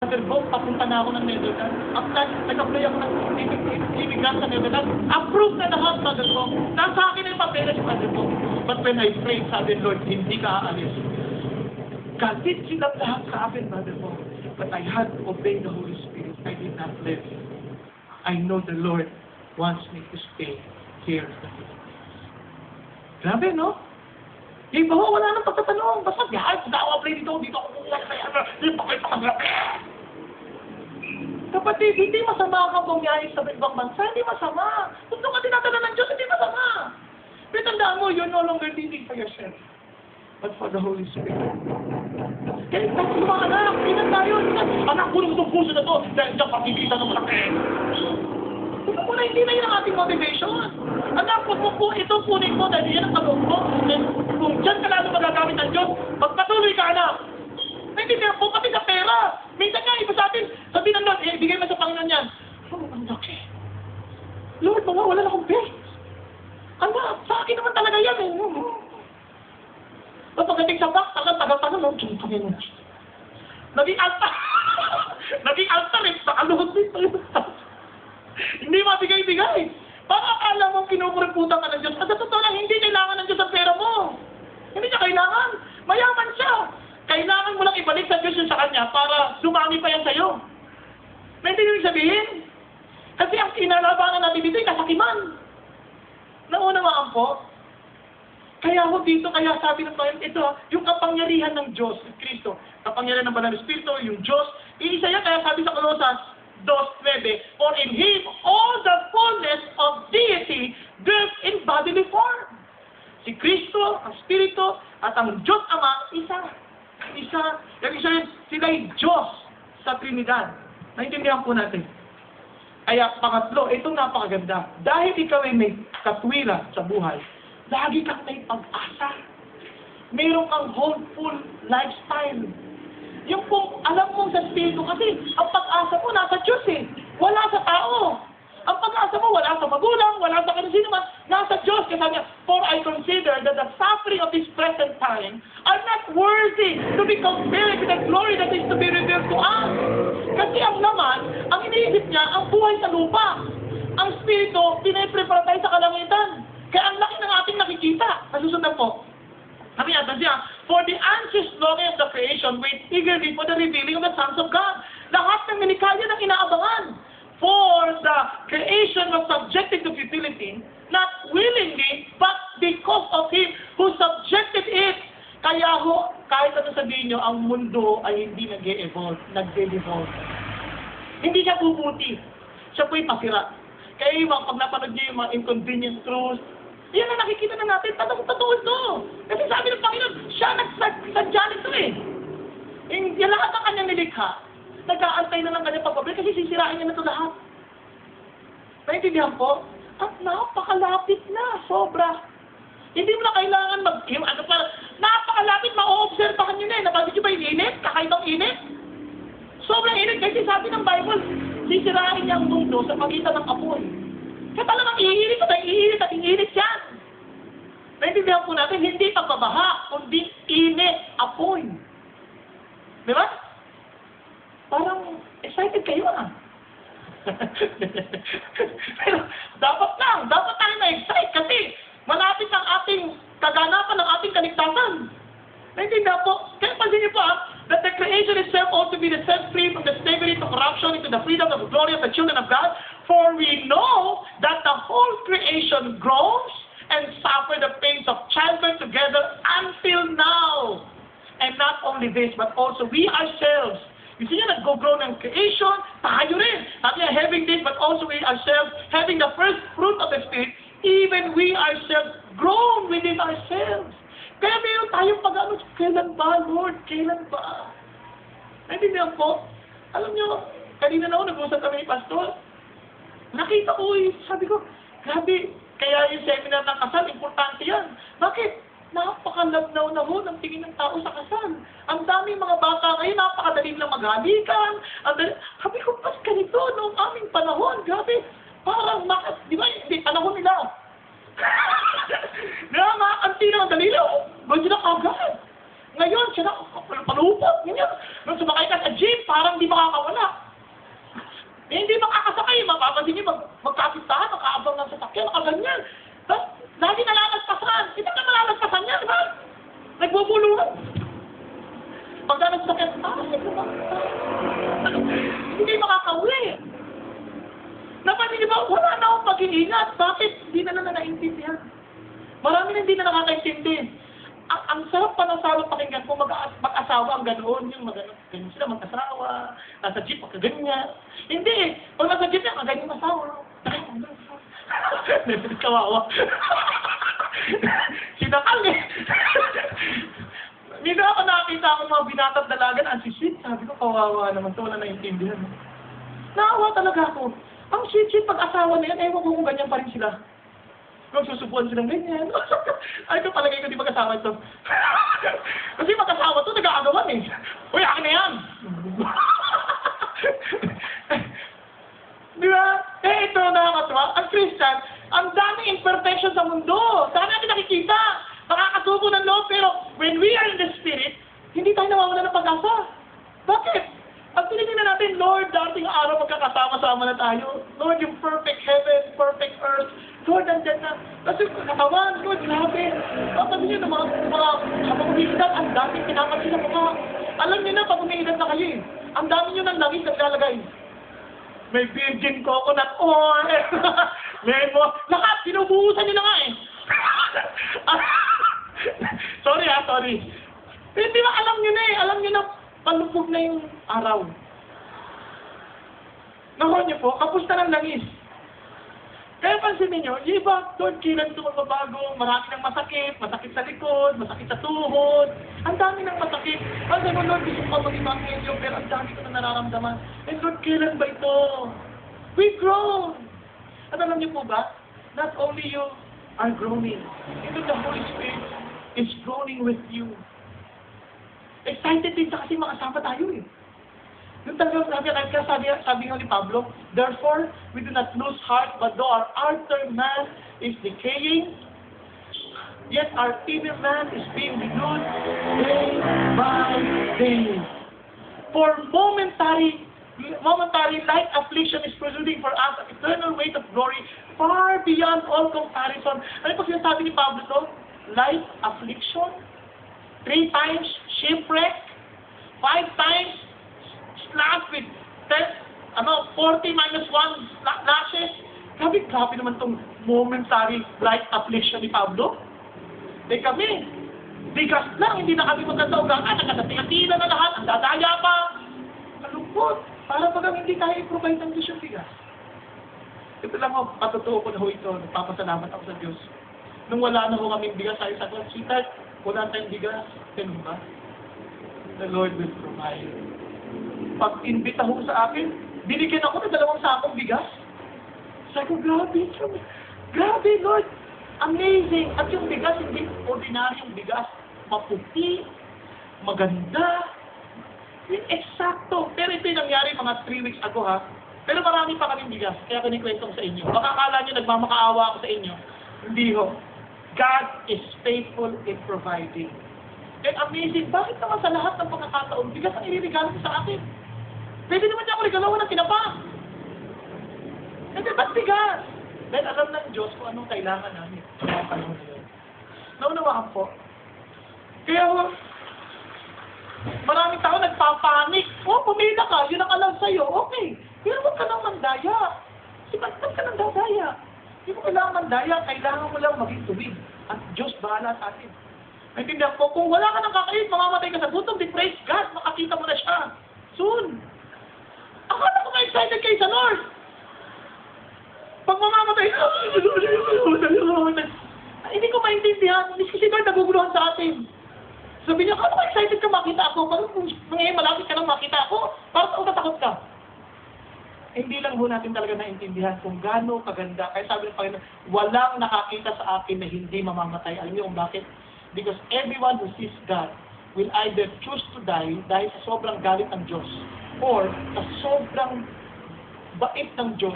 Bro, papunta na ako ng Netherlands. After, nag-apply ako ng immigrant sa Netherlands. Approved na lahat, Father Bro. Nasa akin na yung papeles, Father Bro. But when I prayed, sabi, Lord, hindi ka aalis. Galit silang lahat sa akin, Father Bro. But I had to obey the Holy Spirit. I did not live. I know the Lord wants me to stay here. Grabe, no? Yung iba, wala nang pagtatanong. Basta, biyahal, kung ako apply dito ako kumuha kaya, hindi pa kayo pakagrabe. Kapatid, hindi masama kang bumiyahe sa ibang bansa, hindi masama. Kung doon ka tinatala ng Diyos, hindi masama. Pero tandaan mo, you're no longer living for yourself, but for the Holy Spirit. Kaya tayo sa mga anak, pinan tayo. Anak, kunin mo itong puso na to, dahil dyan pakikita ng malaki. Kung muna, hindi na yun ang ating motivation. Anak, kung po ito kunin mo, dahil yan ang kaloob mo, kung dyan ka lalo magagamit ng Diyos, magpatuloy ka, anak. Naintindihan po, pati sa pera. Minsan nga, iba sa atin, sabi ng Lord, ibigay mo sa Panginoon yan. Oh, ang laki. Lord, wala na akong best. Anak, sa akin naman talaga yan eh. Pagdating sa box, tagal-tagal, no? Panginoon. Naging altar. Naging altar eh. Nakaluhod din. Hindi mabigay-bigay. Baka akala mong kinupuriputan ka ng Diyos. At sa totoo lang, hindi kailangan ng Diyos ang pera mo. Hindi niya kailangan. Mayaman siya. Kailangan mo lang ibalik sa Diyos yung sa Kanya para dumami pa yan sa'yo. May hindi nyo sabihin? Kasi ang kinalabanan natin dito ay kasakiman. Nauna po. Kaya ako dito, kaya sabi ng Panginoon, ito, yung kapangyarihan ng Diyos, Kristo, kapangyarihan ng Banal Espiritu, yung Diyos, iisa yan, kaya sabi sa Colosas 2:9, for in Him all the fullness of deity dwells in bodily form. Si Kristo, ang Espiritu, at ang Diyos Ama, isa. Yung isa yun, sila'y Diyos sa Trinidad. Naintindihan po natin. Kaya pangatlo, itong napakaganda. Dahil ikaw ay may katwiran sa buhay, lagi kang may pag-asa. Mayroon kang hopeful lifestyle. Yung kung alam mo sa Espiritu, kasi ang pag-asa mo nasa Diyos eh. Wala sa tao. Ang pag-asa mo wala sa magulang, wala sa kanino man, nasa Diyos. Kasi sabi niya, for I consider that the suffering of this present time are not worthy to be compared with the glory that is to be revealed to us. Kasi ang laman, ang iniisip niya, ang buhay sa lupa. Ang Espiritu, pinaprepara tayo sa kalangitan. Kaya ang laki ng ating nakikita. Nasusundan po. Sabi niya, for the anxious longing of the creation wait eagerly for the revealing of the sons of God. Lahat ng nilikaya ng inaabangan. For the creation was subjected to futility, not willingly, but because of Him who subjected it. Kaya ho, kahit ano sabihin nyo, ang mundo ay hindi nag-e-evolve, nag-de-evolve. Hindi siya puputi. Siya po'y pasira. Kaya yung pag napanood nyo yung mga inconvenient truths, yan ang nakikita na natin, totoo ito. Kasi sabi ng Panginoon, siya nagsadya nito eh. Yung lahat ng kanyang nilikha, nag-aantay na lang kanyang pagbabalik kasi sisirain niya na ito lahat. Naintindihan po? At napakalapit na, sobra. Hindi mo na kailangan napakalapit, ma-o-observahan nyo na eh. Nabansin nyo ba yung init? Kakaibang init? Sobrang init kasi sabi ng Bible, sisirain niya ang mundo sa pagitan ng apoy. Kaya talagang iinit at iinit yan. Naintindihan po natin, hindi pagbabaha, kundi init, apoy. Di ba? Parang excited kayo ah. Pero dapat tayo na-excite kasi malapit ang ating kaganapan ng ating kaligtasan. Naintindihan po, kaya pansin niyo po that the creation itself ought to be set free from the slavery to corruption into the freedom of the glory of the children of God. For we know that the whole creation groans and suffer the pains of childbirth together until now. And not only this, but also we ourselves. You see nga, nag-grow ng creation, tayo rin. Sabi niya, having this, but also we ourselves, having the first fruit of the Spirit, even we ourselves grown within ourselves. Kaya mayroon tayong pag-ano, kailan ba, Lord? Kailan ba? Naintindihan po? Alam niyo, kanina na ako, nag-usap kami ni Pastor. Nakita ko, sabi ko, grabe, kaya yung seminar ng kasal, importante yan. Bakit? Napakalabnaw na ho ng tingin ng tao sa kasal. Ang daming mga bata ngayon, napakadaling lang maghalikan. Sabi ko, pas ganito, noong aming panahon, grabe, parang, di ba, hindi, panahon nila. Di ba, mga kantina, ang dalilo, gusto na kagad. Ngayon, siya na, palupot, ganyan. Nung sumakay ka sa jeep, parang di makakawala. Eh, hindi makakasakay, mapapansin niyo, magkapitahan, makaabang ng sasakyan, nakaganyan. Tapos, lagi nalalagpasan. Hindi ka nalalagpasan niya, di ba? Nagbubulungan. Pagka nagsakyan, hindi makakauwi. Napansin niyo ba, wala na akong pag-iingat. Bakit? Hindi na naintindihan. Marami na hindi na nakakaintindi. Ang sarap pa ng sarap pakinggan kung mag-asawa ang ganoon, yung ganyan sila mag-asawa, nasa jeep, magkaganyan. Hindi eh. Pag nasa jeep, ganyan asawa. Kawawa. Sinakal eh. Hindi ako nakita akong mga binatang dalaga na ang sweet. Sabi ko, kawawa naman ito, wala naintindihan. Naawa talaga ako. Ang sweet pag-asawa na yan, ewan ko kung ganyan pa rin sila. Kung susubuan silang ganyan. Ay, ito palagay ko di mag-asawa ito. Kasi mag-asawa ito, nag-aagawan eh. Uy, akin na yan! Di ba? Eh, ito nakakatawa. Ang Christian, ang daming imperfection sa mundo. Saan natin nakikita? Nakakasuko ng loob, pero when we are in the Spirit, hindi tayo nawawala ng pag-asa. Bakit? Ang tinitingnan natin, Lord, dating araw magkakasama-sama na tayo. Lord, yung perfect heaven, perfect earth. Lord, nandyan na. Kasi katawan, Lord, grabe. Kapag niyo ng mga habang umiidat, ang daming pinapansin na mukha. Alam niyo na, pag umiidat na kayo ang dami niyo ng langis na lalagay. May virgin coconut oil. May mo. Lahat, sinubuhusan niyo na nga eh. Sorry. Hindi ba alam niyo na eh. Alam niyo na, palupog na yung araw. Nakuha niyo po, kapos na ng langis. Kaya pansinin niyo, yung iba, Lord, kailan ito magbabago, marami ng masakit sa likod, masakit sa tuhod, ang dami ng masakit. Pag ano, Lord, gusto ko mag-evangelyo, pero ang dami ko na nararamdaman. And Lord, kailan ba ito? We grow! At alam niyo po ba, not only you are growing, even the Holy Spirit is growing with you. Excited din sa kasi makasama tayo eh. Yung talagang sabi nga ni Pablo, therefore, we do not lose heart, but though our outer man is decaying, yet our inner man is being renewed day by day. For momentary light affliction is producing for us an eternal weight of glory far beyond all comparison. Ano po sinasabi ni Pablo to? Light affliction, 3 times shipwreck, 5 times slash with 40 minus 1 lashes. Grabe naman itong momentary light affliction ni Pablo. Eh kami, bigas lang, hindi na kami magkataugangan, nagkatatingatila na lahat, ang dadaya pa. Malungkot, para bagang hindi tayo i-provide ng Diyos yung bigas. Ito lang ako, patotoo ko na ho ito, nagpapasalamat ako sa Diyos. Nung wala na ho kaming bigas, sabi sa akin, sweetheart, wala tayong bigas. Ganun ba? The Lord will provide. Pag-invita ho sa akin, binigyan ako ng 2 sakong bigas. Sabi ko, grabe Lord, amazing. At yung bigas, hindi ordinaryong bigas. Maputi, maganda, eksakto. Pero ito yung nangyari mga 3 weeks ago ha. Pero marami pa kaming bigas, kaya kinikwento ko sa inyo. Baka akala nyo nagmamakaawa ako sa inyo. Hindi ho. God is faithful in providing. And amazing, bakit naman sa lahat ng pagkakataon, bigas ang iriregalo sa akin? Pwede naman niya ako regalawan ng tinapa. Hindi, ba't bigas? Dahil alam ng Diyos kung anong kailangan namin sa mga panahon na yun. Naunawaan po. Kaya, maraming tao nagpapanik. Pumila ka, yun ang alam sa'yo. Okay. Pero huwag ka nang mandaya. Ba't ka nang dadaya? Hindi mo kailangan mandaya, kailangan mo lang maging tuwid. At Diyos bahala sa atin. Naintindihan ko, kung wala ka nang kakain, mamamatay ka sa gutom, di praise God, makakita mo na siya. Soon. Akala ko ma-excited kayo sa Lord. Pag mamamatay, hindi ko maintindihan. Si Lord naguguluhan sa atin. Sabi niya, akala ko excited ka makita ako. Parang ngayon malapit ka nang makita ako. Parang saan tatakot ka? Hindi lang ho natin talaga naintindihan kung gaano kaganda. Kaya sabi ng Panginoon, walang nakakita sa akin na hindi mamamatay. Alam niyo kung bakit? Because everyone who sees God will either choose to die dahil sa sobrang galit ng Diyos or sa sobrang bait ng Diyos